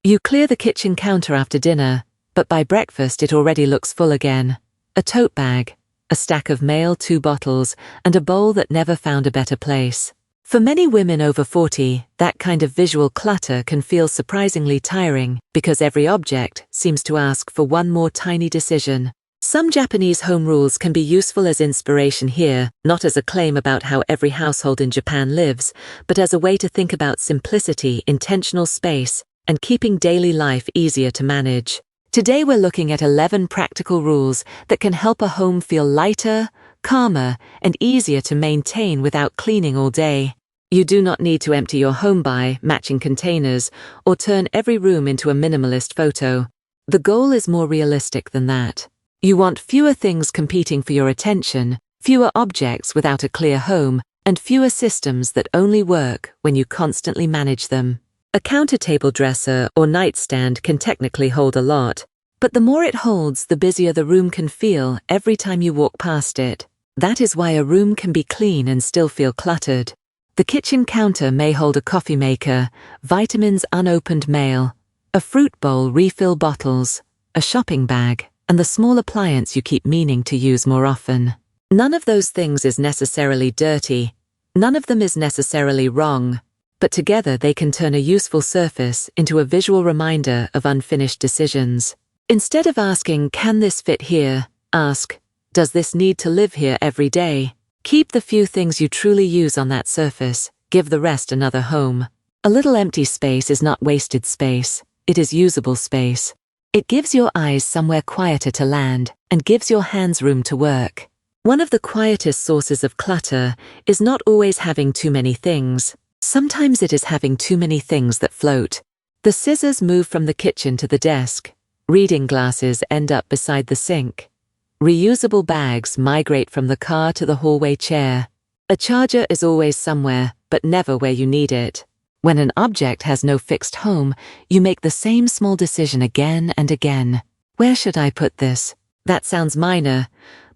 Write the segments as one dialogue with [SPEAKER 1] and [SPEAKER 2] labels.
[SPEAKER 1] You clear the kitchen counter after dinner, but by breakfast it already looks full again. A tote bag, a stack of mail, 2 bottles, and a bowl that never found a better place. For many women over 40, that kind of visual clutter can feel surprisingly tiring because every object seems to ask for one more tiny decision. Some Japanese home rules can be useful as inspiration here, not as a claim about how every household in Japan lives, but as a way to think about simplicity, intentional space, and keeping daily life easier to manage. Today we're looking at 11 practical rules that can help a home feel lighter, calmer, and easier to maintain without cleaning all day. You do not need to empty your home by matching containers or turn every room into a minimalist photo. The goal is more realistic than that. You want fewer things competing for your attention, fewer objects without a clear home, and fewer systems that only work when you constantly manage them. A counter table dresser or nightstand can technically hold a lot, but the more it holds, the busier the room can feel every time you walk past it. That is why a room can be clean and still feel cluttered. The kitchen counter may hold a coffee maker, vitamins, unopened mail, a fruit bowl, refill bottles, a shopping bag, and the small appliance you keep meaning to use more often. None of those things is necessarily dirty. None of them is necessarily wrong. But together they can turn a useful surface into a visual reminder of unfinished decisions. Instead of asking, "Can this fit here?" ask, "Does this need to live here every day?" Keep the few things you truly use on that surface, give the rest another home. A little empty space is not wasted space, it is usable space. It gives your eyes somewhere quieter to land and gives your hands room to work. One of the quietest sources of clutter is not always having too many things. Sometimes it is having too many things that float. The scissors move from the kitchen to the desk. Reading glasses end up beside the sink. Reusable bags migrate from the car to the hallway chair. A charger is always somewhere, but never where you need it. When an object has no fixed home, you make the same small decision again and again. Where should I put this? That sounds minor,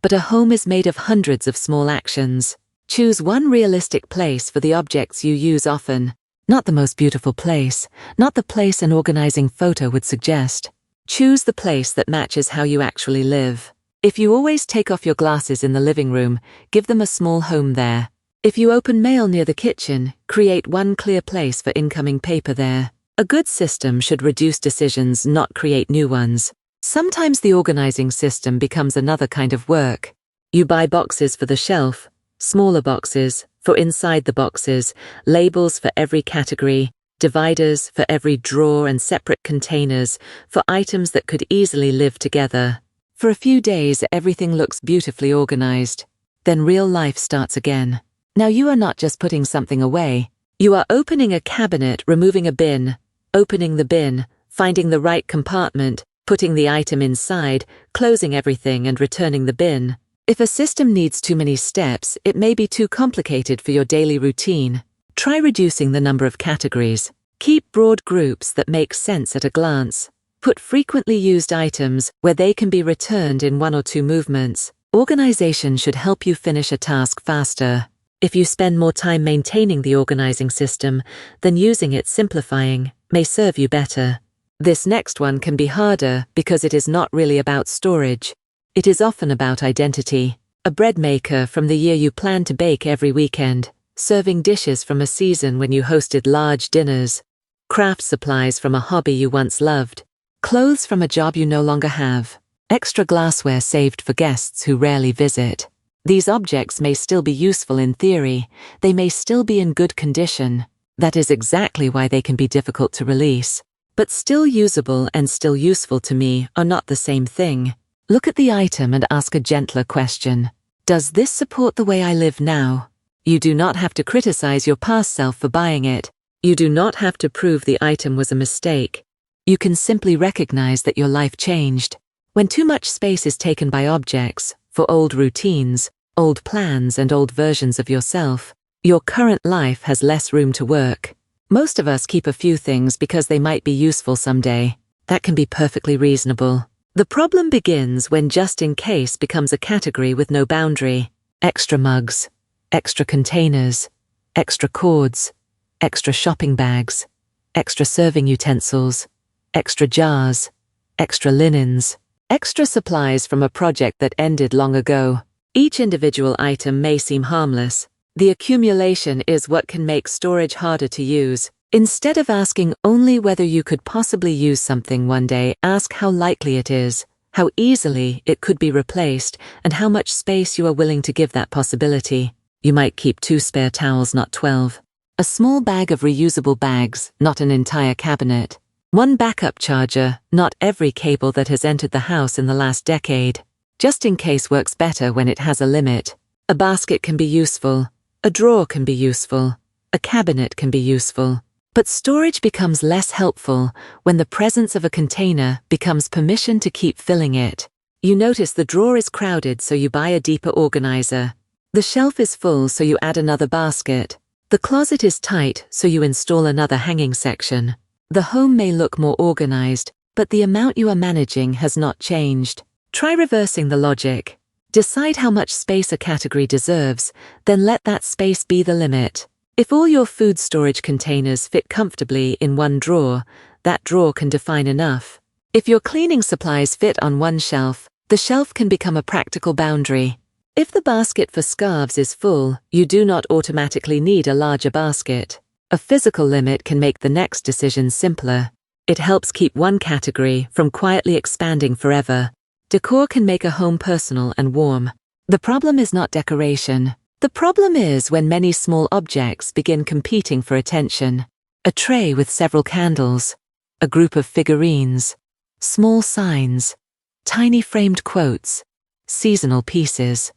[SPEAKER 1] but a home is made of hundreds of small actions. Choose one realistic place for the objects you use often. Not the most beautiful place, not the place an organizing photo would suggest. Choose the place that matches how you actually live. If you always take off your glasses in the living room, give them a small home there. If you open mail near the kitchen, create one clear place for incoming paper there. A good system should reduce decisions, not create new ones. Sometimes the organizing system becomes another kind of work. You buy boxes for the shelf, smaller boxes for inside the boxes, labels for every category, dividers for every drawer, and separate containers for items that could easily live together. For a few days, everything looks beautifully organized. Then real life starts again. Now you are not just putting something away. You are opening a cabinet, removing a bin, opening the bin, finding the right compartment, putting the item inside, closing everything and returning the bin. If a system needs too many steps, it may be too complicated for your daily routine. Try reducing the number of categories. Keep broad groups that make sense at a glance. Put frequently used items where they can be returned in 1 or 2 movements. Organization should help you finish a task faster. If you spend more time maintaining the organizing system than using it, simplifying may serve you better. This next one can be harder because it is not really about storage. It is often about identity. A bread maker from the year you plan to bake every weekend, serving dishes from a season when you hosted large dinners, craft supplies from a hobby you once loved, clothes from a job you no longer have, extra glassware saved for guests who rarely visit. These objects may still be useful in theory, they may still be in good condition. That is exactly why they can be difficult to release. But still usable and still useful to me are not the same thing. Look at the item and ask a gentler question. Does this support the way I live now? You do not have to criticize your past self for buying it. You do not have to prove the item was a mistake. You can simply recognize that your life changed. When too much space is taken by objects, for old routines, old plans, and old versions of yourself, your current life has less room to work. Most of us keep a few things because they might be useful someday. That can be perfectly reasonable. The problem begins when just in case becomes a category with no boundary. Extra mugs, extra containers, extra cords, extra shopping bags, extra serving utensils, extra jars, extra linens, extra supplies from a project that ended long ago. Each individual item may seem harmless. The accumulation is what can make storage harder to use. Instead of asking only whether you could possibly use something one day, ask how likely it is, how easily it could be replaced, and how much space you are willing to give that possibility. You might keep 2 spare towels, not 12. A small bag of reusable bags, not an entire cabinet. 1 backup charger, not every cable that has entered the house in the last decade. Just in case works better when it has a limit. A basket can be useful. A drawer can be useful. A cabinet can be useful. But storage becomes less helpful when the presence of a container becomes permission to keep filling it. You notice the drawer is crowded, so you buy a deeper organizer. The shelf is full, so you add another basket. The closet is tight, so you install another hanging section. The home may look more organized, but the amount you are managing has not changed. Try reversing the logic. Decide how much space a category deserves, then let that space be the limit. If all your food storage containers fit comfortably in one drawer, that drawer can define enough. If your cleaning supplies fit on one shelf, the shelf can become a practical boundary. If the basket for scarves is full, you do not automatically need a larger basket. A physical limit can make the next decision simpler. It helps keep one category from quietly expanding forever. Decor can make a home personal and warm. The problem is not decoration. The problem is when many small objects begin competing for attention. A tray with several candles, a group of figurines, small signs, tiny framed quotes, seasonal pieces,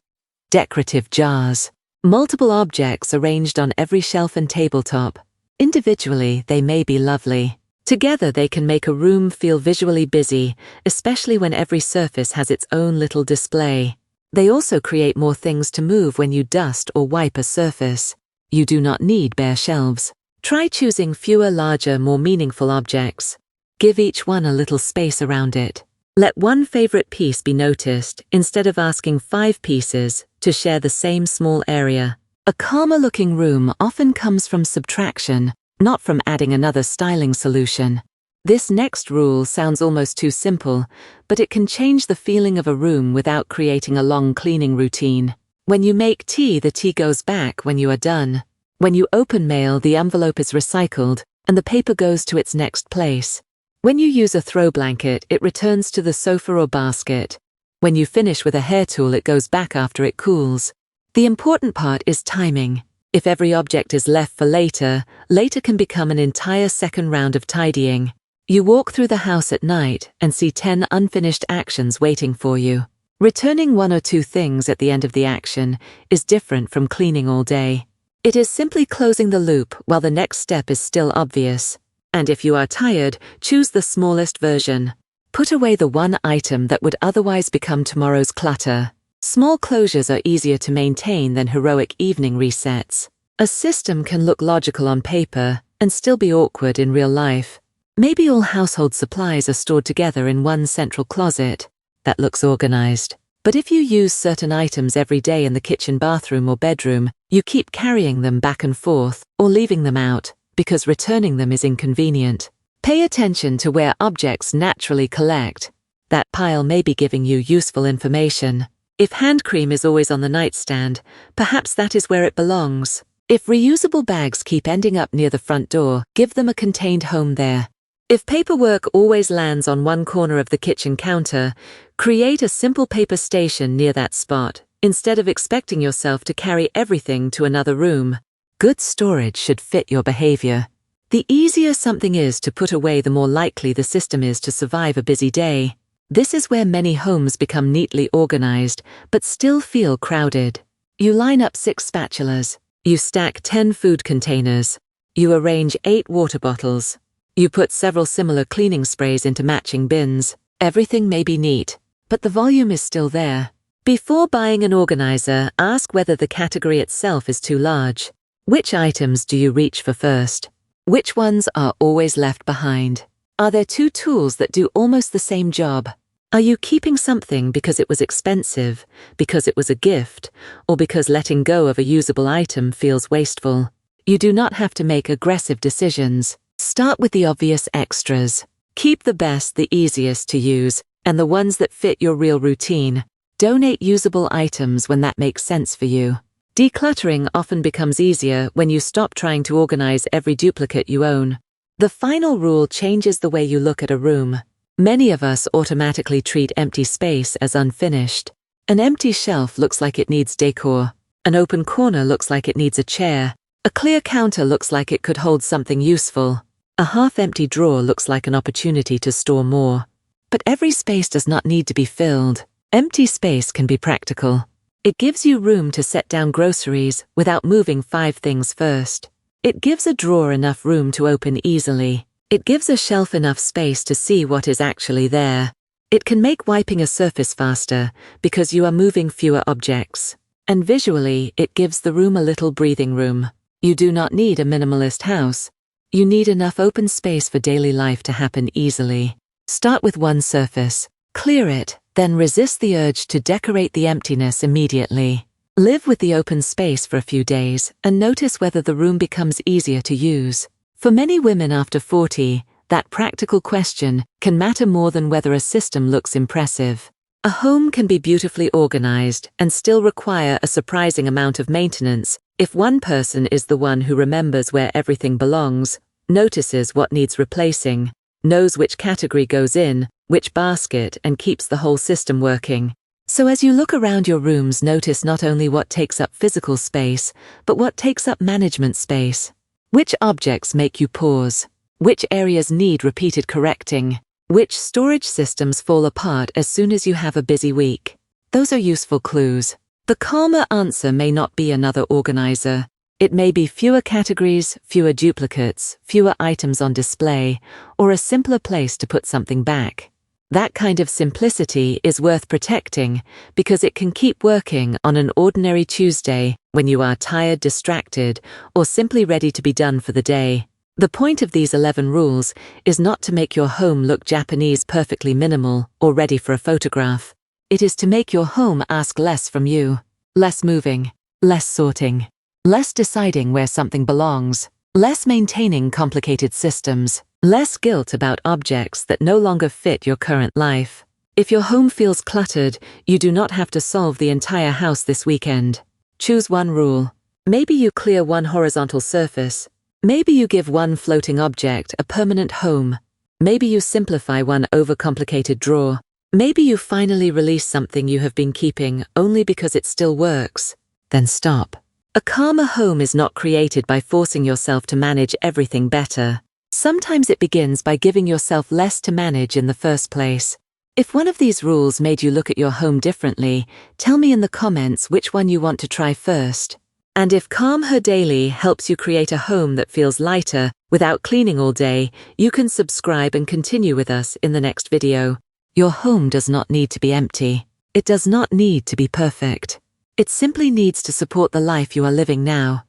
[SPEAKER 1] decorative jars, multiple objects arranged on every shelf and tabletop. Individually, they may be lovely. Together they can make a room feel visually busy, especially when every surface has its own little display. They also create more things to move when you dust or wipe a surface. You do not need bare shelves. Try choosing fewer, larger, more meaningful objects. Give each one a little space around it. Let one favorite piece be noticed instead of asking 5 pieces to share the same small area. A calmer-looking room often comes from subtraction, not from adding another styling solution. This next rule sounds almost too simple, but it can change the feeling of a room without creating a long cleaning routine. When you make tea, the tea goes back when you are done. When you open mail, the envelope is recycled, and the paper goes to its next place. When you use a throw blanket, it returns to the sofa or basket. When you finish with a hair tool, it goes back after it cools. The important part is timing. If every object is left for later, later can become an entire second round of tidying. You walk through the house at night and see 10 unfinished actions waiting for you. Returning 1 or 2 things at the end of the action is different from cleaning all day. It is simply closing the loop while the next step is still obvious. And if you are tired, choose the smallest version. Put away the one item that would otherwise become tomorrow's clutter. Small closures are easier to maintain than heroic evening resets. A system can look logical on paper and still be awkward in real life. Maybe all household supplies are stored together in one central closet. That looks organized. But if you use certain items every day in the kitchen, bathroom, or bedroom, you keep carrying them back and forth or leaving them out because returning them is inconvenient. Pay attention to where objects naturally collect. That pile may be giving you useful information. If hand cream is always on the nightstand, perhaps that is where it belongs. If reusable bags keep ending up near the front door, give them a contained home there. If paperwork always lands on one corner of the kitchen counter, create a simple paper station near that spot, instead of expecting yourself to carry everything to another room. Good storage should fit your behavior. The easier something is to put away, the more likely the system is to survive a busy day. This is where many homes become neatly organized, but still feel crowded. You line up 6 spatulas. You stack 10 food containers. You arrange 8 water bottles. You put several similar cleaning sprays into matching bins. Everything may be neat, but the volume is still there. Before buying an organizer, ask whether the category itself is too large. Which items do you reach for first? Which ones are always left behind? Are there 2 tools that do almost the same job? Are you keeping something because it was expensive, because it was a gift, or because letting go of a usable item feels wasteful? You do not have to make aggressive decisions. Start with the obvious extras. Keep the best, the easiest to use, and the ones that fit your real routine. Donate usable items when that makes sense for you. Decluttering often becomes easier when you stop trying to organize every duplicate you own. The final rule changes the way you look at a room. Many of us automatically treat empty space as unfinished. An empty shelf looks like it needs decor. An open corner looks like it needs a chair. A clear counter looks like it could hold something useful. A half-empty drawer looks like an opportunity to store more. But every space does not need to be filled. Empty space can be practical. It gives you room to set down groceries without moving 5 things first. It gives a drawer enough room to open easily. It gives a shelf enough space to see what is actually there. It can make wiping a surface faster because you are moving fewer objects. And visually, it gives the room a little breathing room. You do not need a minimalist house. You need enough open space for daily life to happen easily. Start with one surface. Clear it, then resist the urge to decorate the emptiness immediately. Live with the open space for a few days and notice whether the room becomes easier to use. For many women after 40, that practical question can matter more than whether a system looks impressive. A home can be beautifully organized and still require a surprising amount of maintenance if one person is the one who remembers where everything belongs, notices what needs replacing, knows which category goes in, which basket, and keeps the whole system working. So as you look around your rooms, notice not only what takes up physical space, but what takes up management space. Which objects make you pause? Which areas need repeated correcting? Which storage systems fall apart as soon as you have a busy week? Those are useful clues. The calmer answer may not be another organizer. It may be fewer categories, fewer duplicates, fewer items on display, or a simpler place to put something back. That kind of simplicity is worth protecting because it can keep working on an ordinary Tuesday when you are tired, distracted, or simply ready to be done for the day. The point of these 11 rules is not to make your home look Japanese, perfectly minimal, or ready for a photograph. It is to make your home ask less from you. Less moving, less sorting, less deciding where something belongs, less maintaining complicated systems, less guilt about objects that no longer fit your current life. If your home feels cluttered, you do not have to solve the entire house this weekend. Choose one rule. Maybe you clear one horizontal surface. Maybe you give one floating object a permanent home. Maybe you simplify one overcomplicated drawer. Maybe you finally release something you have been keeping only because it still works. Then stop. A calmer home is not created by forcing yourself to manage everything better. Sometimes it begins by giving yourself less to manage in the first place. If one of these rules made you look at your home differently, tell me in the comments which one you want to try first. And if Calm Her Daily helps you create a home that feels lighter without cleaning all day, you can subscribe and continue with us in the next video. Your home does not need to be empty. It does not need to be perfect. It simply needs to support the life you are living now.